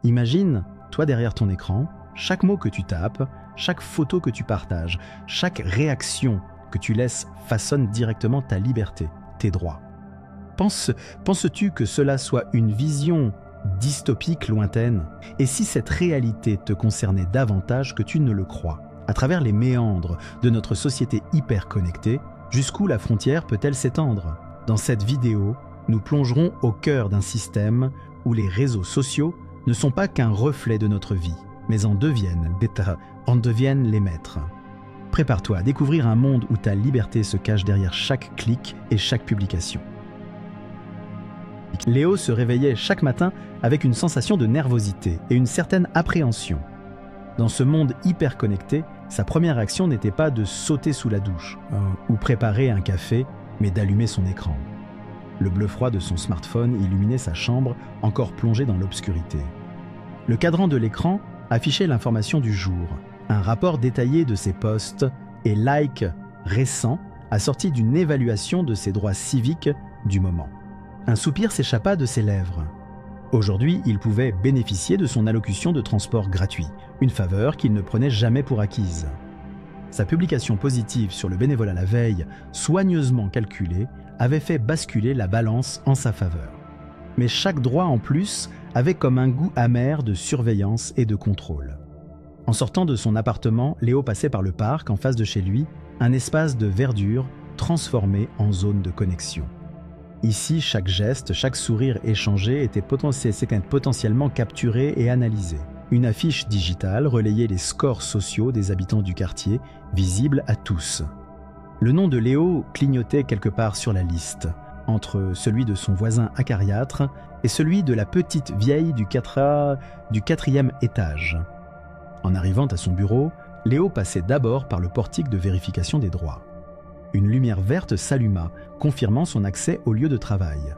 Imagine, toi derrière ton écran, chaque mot que tu tapes, chaque photo que tu partages, chaque réaction que tu laisses façonne directement ta liberté, tes droits. Penses-tu que cela soit une vision dystopique lointaine? Et si cette réalité te concernait davantage que tu ne le crois? À travers les méandres de notre société hyper connectée, jusqu'où la frontière peut-elle s'étendre? Dans cette vidéo, nous plongerons au cœur d'un système où les réseaux sociaux ne sont pas qu'un reflet de notre vie, mais en deviennent les maîtres. Prépare-toi à découvrir un monde où ta liberté se cache derrière chaque clic et chaque publication. Léo se réveillait chaque matin avec une sensation de nervosité et une certaine appréhension. Dans ce monde hyper connecté, sa première action n'était pas de sauter sous la douche ou préparer un café, mais d'allumer son écran. Le bleu froid de son smartphone illuminait sa chambre, encore plongée dans l'obscurité. Le cadran de l'écran affichait l'information du jour, un rapport détaillé de ses posts et likes récents, assorti d'une évaluation de ses droits civiques du moment. Un soupir s'échappa de ses lèvres. Aujourd'hui, il pouvait bénéficier de son allocution de transport gratuit, une faveur qu'il ne prenait jamais pour acquise. Sa publication positive sur le bénévolat la veille, soigneusement calculée, avait fait basculer la balance en sa faveur. Mais chaque droit en plus avait comme un goût amer de surveillance et de contrôle. En sortant de son appartement, Léo passait par le parc en face de chez lui, un espace de verdure transformé en zone de connexion. Ici, chaque geste, chaque sourire échangé était potentiellement capturé et analysé. Une affiche digitale relayait les scores sociaux des habitants du quartier, visibles à tous. Le nom de Léo clignotait quelque part sur la liste, entre celui de son voisin acariâtre et celui de la petite vieille du 4e étage. En arrivant à son bureau, Léo passait d'abord par le portique de vérification des droits. Une lumière verte s'alluma, confirmant son accès au lieu de travail.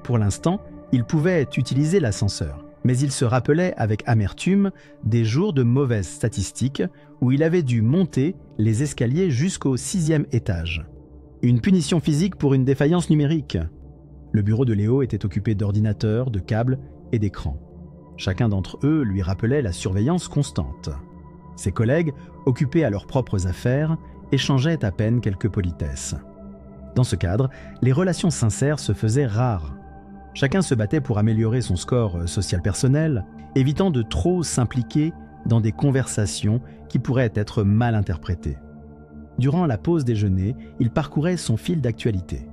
Pour l'instant, il pouvait utiliser l'ascenseur, mais il se rappelait avec amertume des jours de mauvaises statistiques où il avait dû monter les escaliers jusqu'au 6e étage. Une punition physique pour une défaillance numérique. Le bureau de Léo était occupé d'ordinateurs, de câbles et d'écrans. Chacun d'entre eux lui rappelait la surveillance constante. Ses collègues, occupés à leurs propres affaires, échangeaient à peine quelques politesses. Dans ce cadre, les relations sincères se faisaient rares. Chacun se battait pour améliorer son score social personnel, évitant de trop s'impliquer dans des conversations qui pourraient être mal interprétées. Durant la pause déjeuner, il parcourait son fil d'actualité.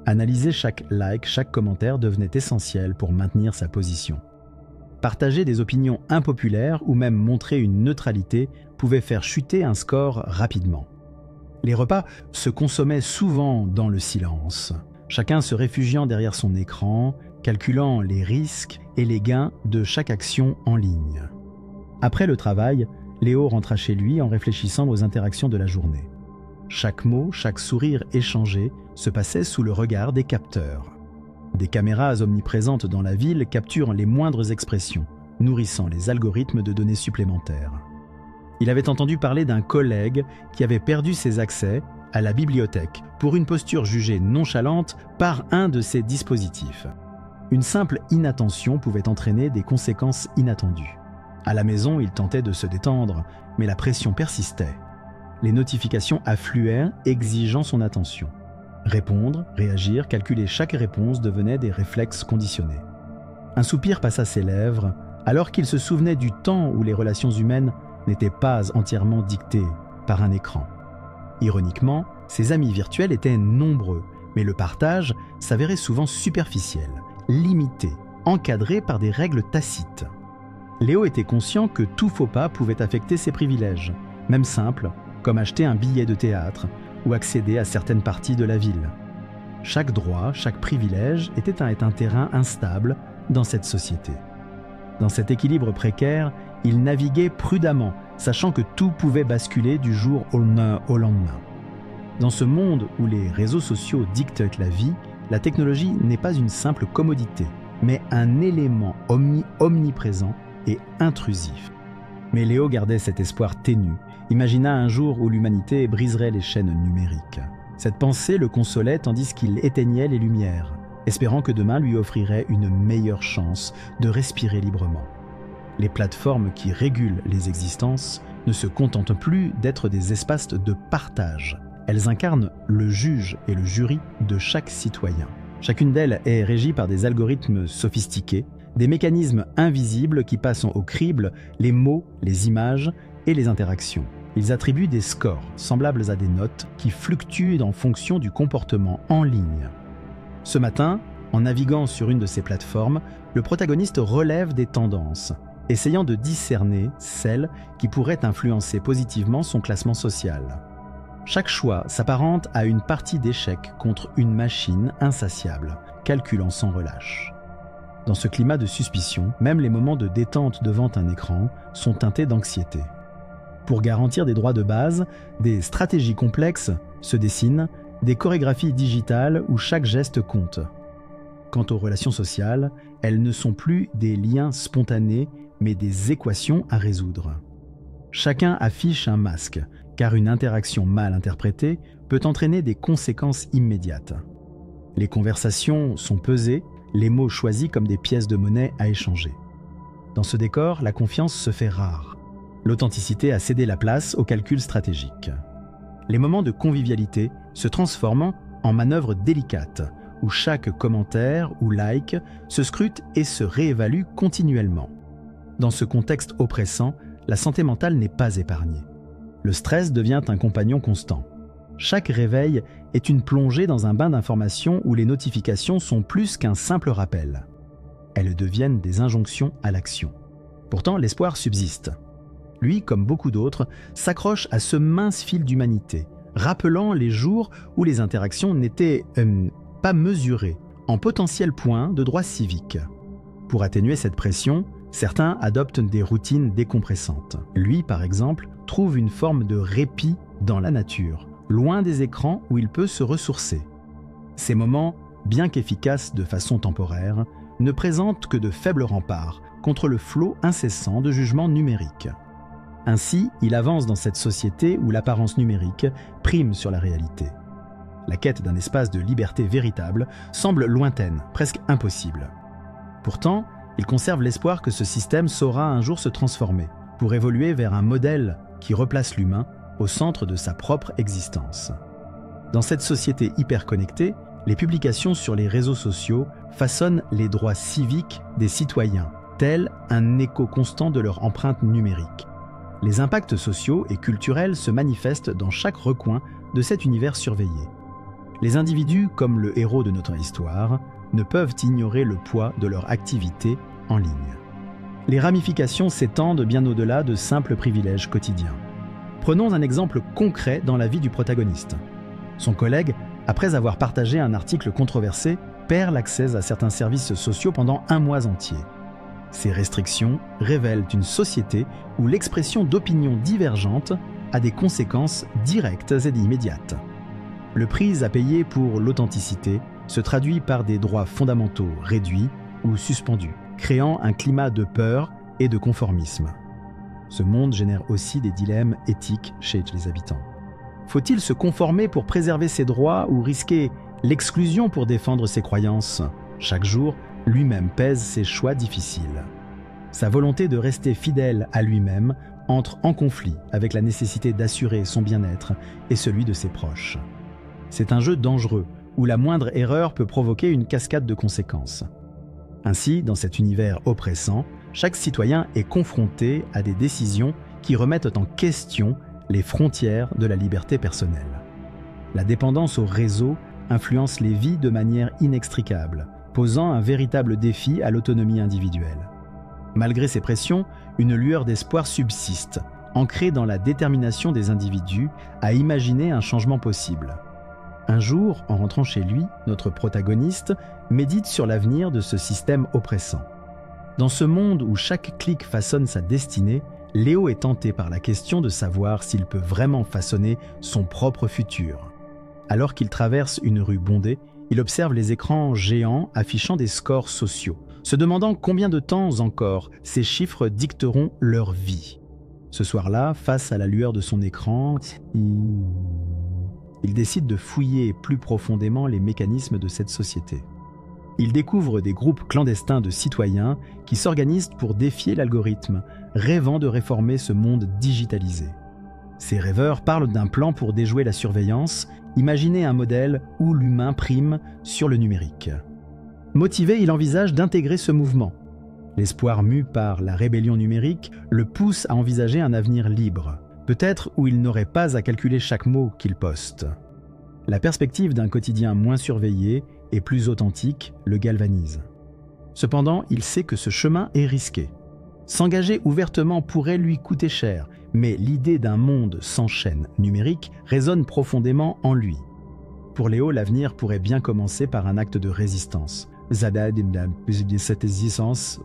Analyser chaque like, chaque commentaire devenait essentiel pour maintenir sa position. Partager des opinions impopulaires ou même montrer une neutralité pouvait faire chuter un score rapidement. Les repas se consommaient souvent dans le silence, chacun se réfugiant derrière son écran, calculant les risques et les gains de chaque action en ligne. Après le travail, Léo rentra chez lui en réfléchissant aux interactions de la journée. Chaque mot, chaque sourire échangé se passait sous le regard des capteurs. Des caméras omniprésentes dans la ville capturent les moindres expressions, nourrissant les algorithmes de données supplémentaires. Il avait entendu parler d'un collègue qui avait perdu ses accès à la bibliothèque pour une posture jugée nonchalante par un de ses dispositifs. Une simple inattention pouvait entraîner des conséquences inattendues. À la maison, il tentait de se détendre, mais la pression persistait. Les notifications affluaient, exigeant son attention. Répondre, réagir, calculer chaque réponse devenaient des réflexes conditionnés. Un soupir passa ses lèvres, alors qu'il se souvenait du temps où les relations humaines n'étaient pas entièrement dictées par un écran. Ironiquement, ses amis virtuels étaient nombreux, mais le partage s'avérait souvent superficiel, limité, encadré par des règles tacites. Léo était conscient que tout faux pas pouvait affecter ses privilèges, même simples, comme acheter un billet de théâtre ou accéder à certaines parties de la ville. Chaque droit, chaque privilège était un terrain instable dans cette société. Dans cet équilibre précaire, il naviguait prudemment, sachant que tout pouvait basculer du jour au lendemain. Dans ce monde où les réseaux sociaux dictent la vie, la technologie n'est pas une simple commodité, mais un élément omniprésent et intrusif. Mais Léo gardait cet espoir ténu, imagina un jour où l'humanité briserait les chaînes numériques. Cette pensée le consolait tandis qu'il éteignait les lumières, espérant que demain lui offrirait une meilleure chance de respirer librement. Les plateformes qui régulent les existences ne se contentent plus d'être des espaces de partage. Elles incarnent le juge et le jury de chaque citoyen. Chacune d'elles est régie par des algorithmes sophistiqués, des mécanismes invisibles qui passent au crible les mots, les images et les interactions. Ils attribuent des scores semblables à des notes qui fluctuent en fonction du comportement en ligne. Ce matin, en naviguant sur une de ces plateformes, le protagoniste relève des tendances, essayant de discerner celles qui pourraient influencer positivement son classement social. Chaque choix s'apparente à une partie d'échec contre une machine insatiable, calculant sans relâche. Dans ce climat de suspicion, même les moments de détente devant un écran sont teintés d'anxiété. Pour garantir des droits de base, des stratégies complexes se dessinent, des chorégraphies digitales où chaque geste compte. Quant aux relations sociales, elles ne sont plus des liens spontanés, mais des équations à résoudre. Chacun affiche un masque, car une interaction mal interprétée peut entraîner des conséquences immédiates. Les conversations sont pesées, les mots choisis comme des pièces de monnaie à échanger. Dans ce décor, la confiance se fait rare. L'authenticité a cédé la place au calcul stratégique. Les moments de convivialité se transforment en manœuvres délicates, où chaque commentaire ou like se scrute et se réévalue continuellement. Dans ce contexte oppressant, la santé mentale n'est pas épargnée. Le stress devient un compagnon constant. Chaque réveil est une plongée dans un bain d'informations où les notifications sont plus qu'un simple rappel. Elles deviennent des injonctions à l'action. Pourtant, l'espoir subsiste. Lui, comme beaucoup d'autres, s'accroche à ce mince fil d'humanité, rappelant les jours où les interactions n'étaient pas mesurées en potentiel point de droit civique. Pour atténuer cette pression, certains adoptent des routines décompressantes. Lui, par exemple, trouve une forme de répit dans la nature, loin des écrans où il peut se ressourcer. Ces moments, bien qu'efficaces de façon temporaire, ne présentent que de faibles remparts contre le flot incessant de jugements numériques. Ainsi, il avance dans cette société où l'apparence numérique prime sur la réalité. La quête d'un espace de liberté véritable semble lointaine, presque impossible. Pourtant, il conserve l'espoir que ce système saura un jour se transformer, pour évoluer vers un modèle qui replace l'humain au centre de sa propre existence. Dans cette société hyper connectée, les publications sur les réseaux sociaux façonnent les droits civiques des citoyens, tel un écho constant de leur empreinte numérique. Les impacts sociaux et culturels se manifestent dans chaque recoin de cet univers surveillé. Les individus, comme le héros de notre histoire, ne peuvent ignorer le poids de leur activité en ligne. Les ramifications s'étendent bien au-delà de simples privilèges quotidiens. Prenons un exemple concret dans la vie du protagoniste. Son collègue, après avoir partagé un article controversé, perd l'accès à certains services sociaux pendant un mois entier. Ces restrictions révèlent une société où l'expression d'opinions divergentes a des conséquences directes et immédiates. Le prix à payer pour l'authenticité se traduit par des droits fondamentaux réduits ou suspendus, créant un climat de peur et de conformisme. Ce monde génère aussi des dilemmes éthiques chez les habitants. Faut-il se conformer pour préserver ses droits ou risquer l'exclusion pour défendre ses croyances ? Chaque jour, lui-même pèse ses choix difficiles. Sa volonté de rester fidèle à lui-même entre en conflit avec la nécessité d'assurer son bien-être et celui de ses proches. C'est un jeu dangereux où la moindre erreur peut provoquer une cascade de conséquences. Ainsi, dans cet univers oppressant, chaque citoyen est confronté à des décisions qui remettent en question les frontières de la liberté personnelle. La dépendance au réseau influence les vies de manière inextricable, posant un véritable défi à l'autonomie individuelle. Malgré ces pressions, une lueur d'espoir subsiste, ancrée dans la détermination des individus à imaginer un changement possible. Un jour, en rentrant chez lui, notre protagoniste médite sur l'avenir de ce système oppressant. Dans ce monde où chaque clic façonne sa destinée, Léo est tenté par la question de savoir s'il peut vraiment façonner son propre futur. Alors qu'il traverse une rue bondée, il observe les écrans géants affichant des scores sociaux, se demandant combien de temps encore ces chiffres dicteront leur vie. Ce soir-là, face à la lueur de son écran, il décide de fouiller plus profondément les mécanismes de cette société. Il découvre des groupes clandestins de citoyens qui s'organisent pour défier l'algorithme, rêvant de réformer ce monde digitalisé. Ces rêveurs parlent d'un plan pour déjouer la surveillance, imaginer un modèle où l'humain prime sur le numérique. Motivé, il envisage d'intégrer ce mouvement. L'espoir mu par la rébellion numérique le pousse à envisager un avenir libre, peut-être où il n'aurait pas à calculer chaque mot qu'il poste. La perspective d'un quotidien moins surveillé et plus authentique le galvanise. Cependant, il sait que ce chemin est risqué. S'engager ouvertement pourrait lui coûter cher, mais l'idée d'un monde sans chaîne numérique résonne profondément en lui. Pour Léo, l'avenir pourrait bien commencer par un acte de résistance,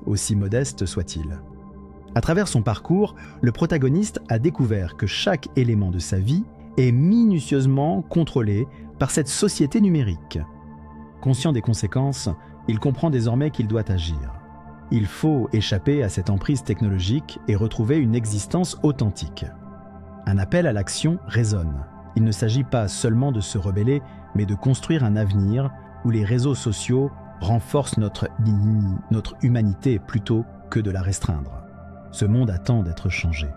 aussi modeste soit-il. À travers son parcours, le protagoniste a découvert que chaque élément de sa vie est minutieusement contrôlé par cette société numérique. Conscient des conséquences, il comprend désormais qu'il doit agir. Il faut échapper à cette emprise technologique et retrouver une existence authentique. Un appel à l'action résonne. Il ne s'agit pas seulement de se rebeller, mais de construire un avenir où les réseaux sociaux renforcent notre humanité plutôt que de la restreindre. Ce monde attend d'être changé.